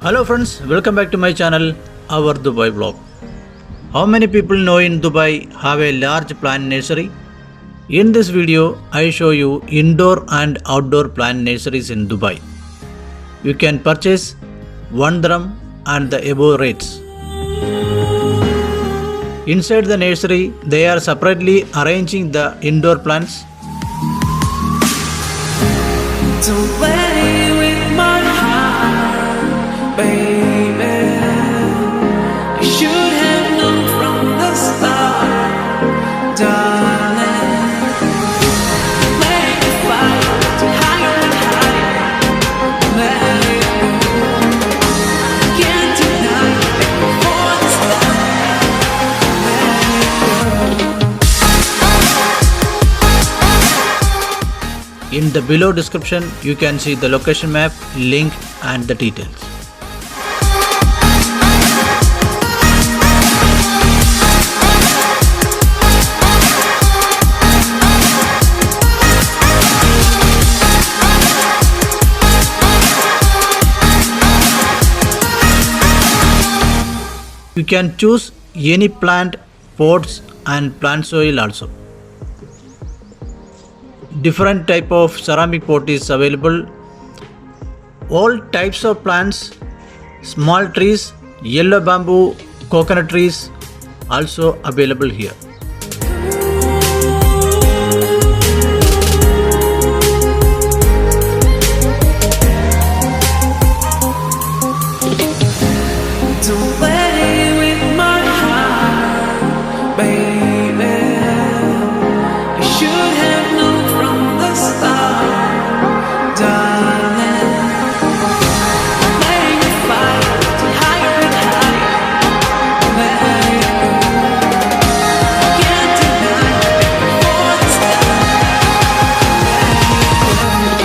Hello friends, welcome back to my channel, our Dubai vlog. How many people know in Dubai have a large plant nursery? In this video, I show you indoor and outdoor plant nurseries in Dubai. You can purchase 1 dirham and the above rates. Inside the nursery, they are separately arranging the indoor plants. Don't play with my heart, baby. You should have known from the start, darling. Make it fire to higher and higher. Let it go. Can't deny it before the start. Let it go. In the below description, you can see the location map, link and the details. You can choose any plant, pots and plant soil also. Different type of ceramic pot is available. All types of plants, small trees, yellow bamboo, coconut trees also available here. Don't play with my heart, baby. You should have known from the start, darling. Make it fire to higher and higher. Let it go. Can't deny it before the start. Let it go.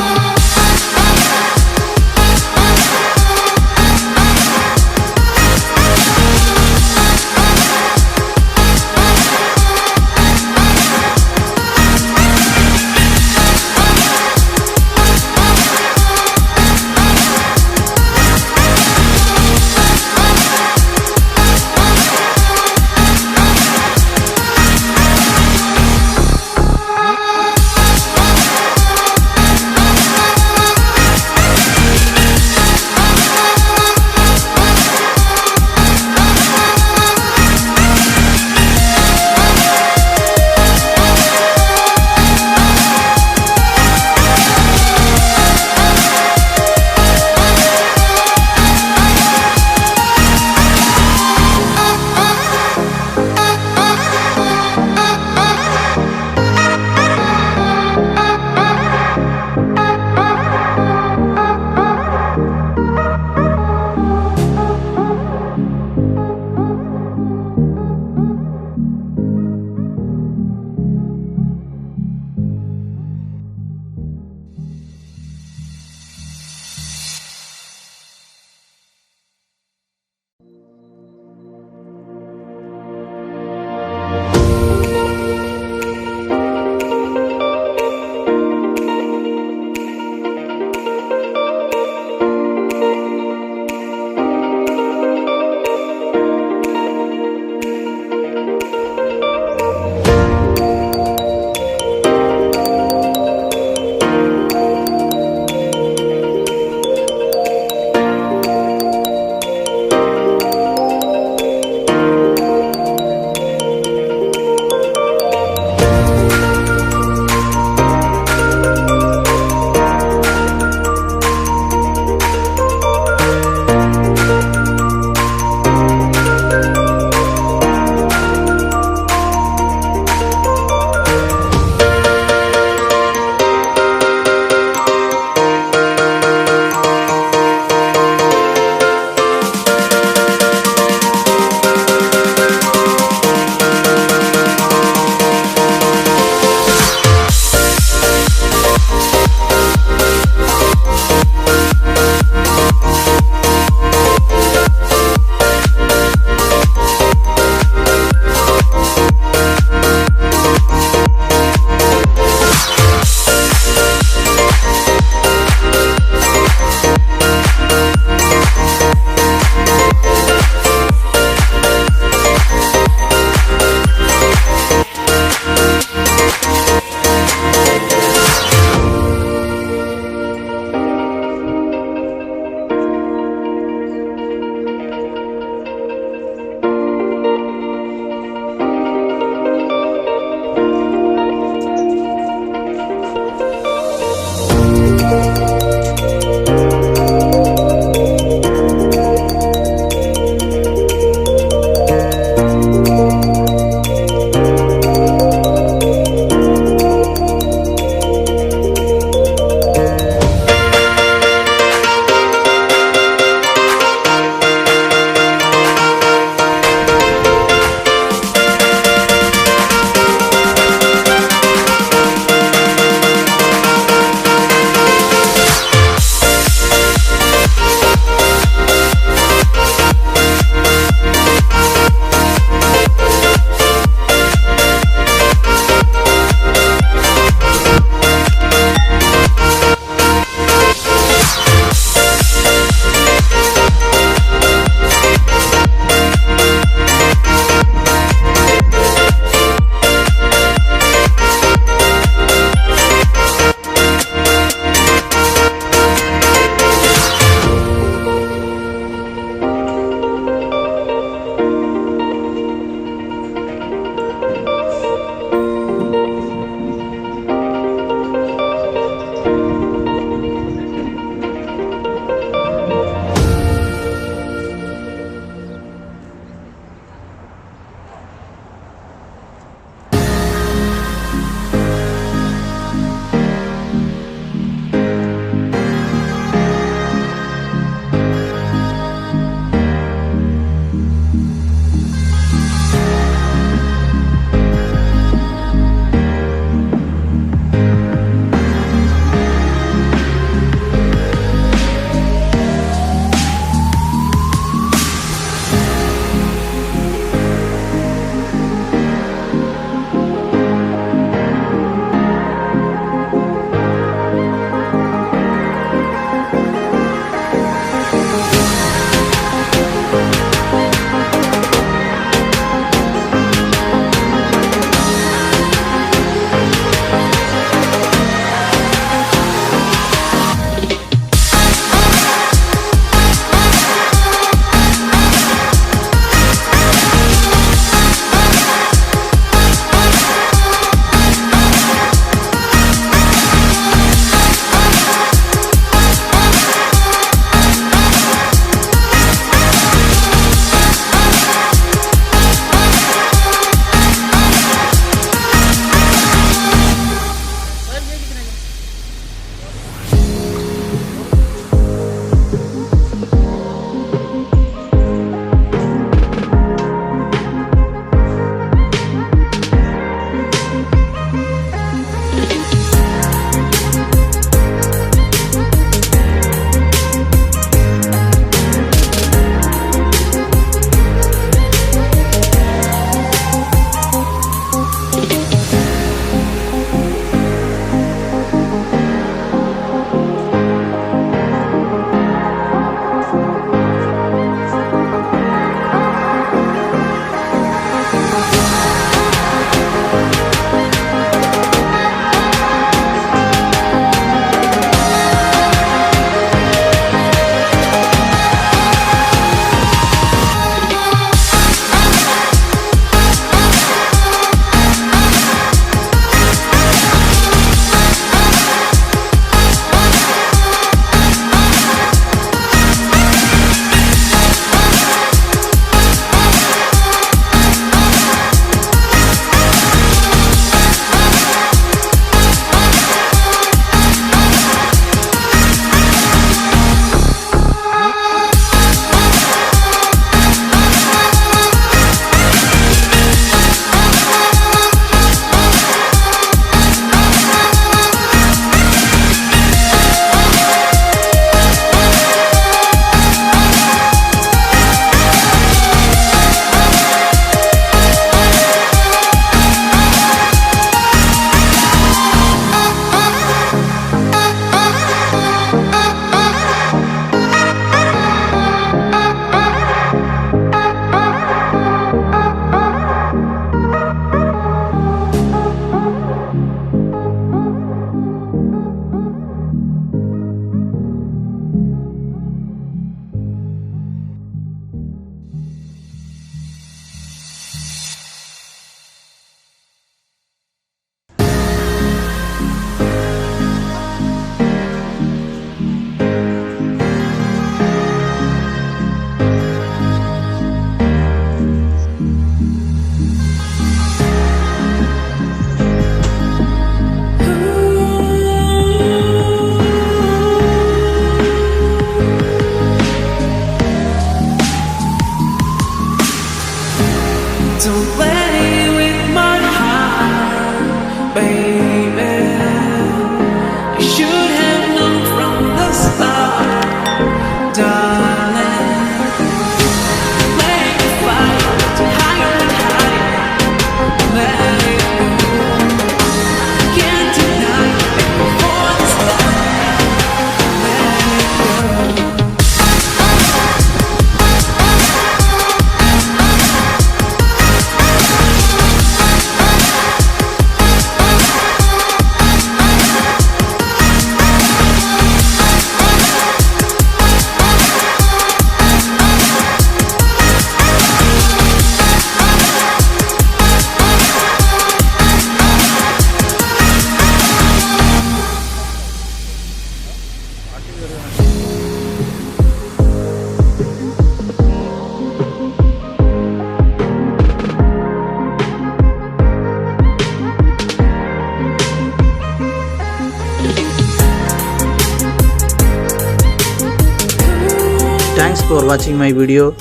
Thanks for watching my video.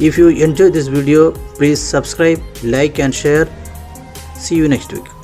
If you enjoyed this video, please subscribe, like and share. See you next week.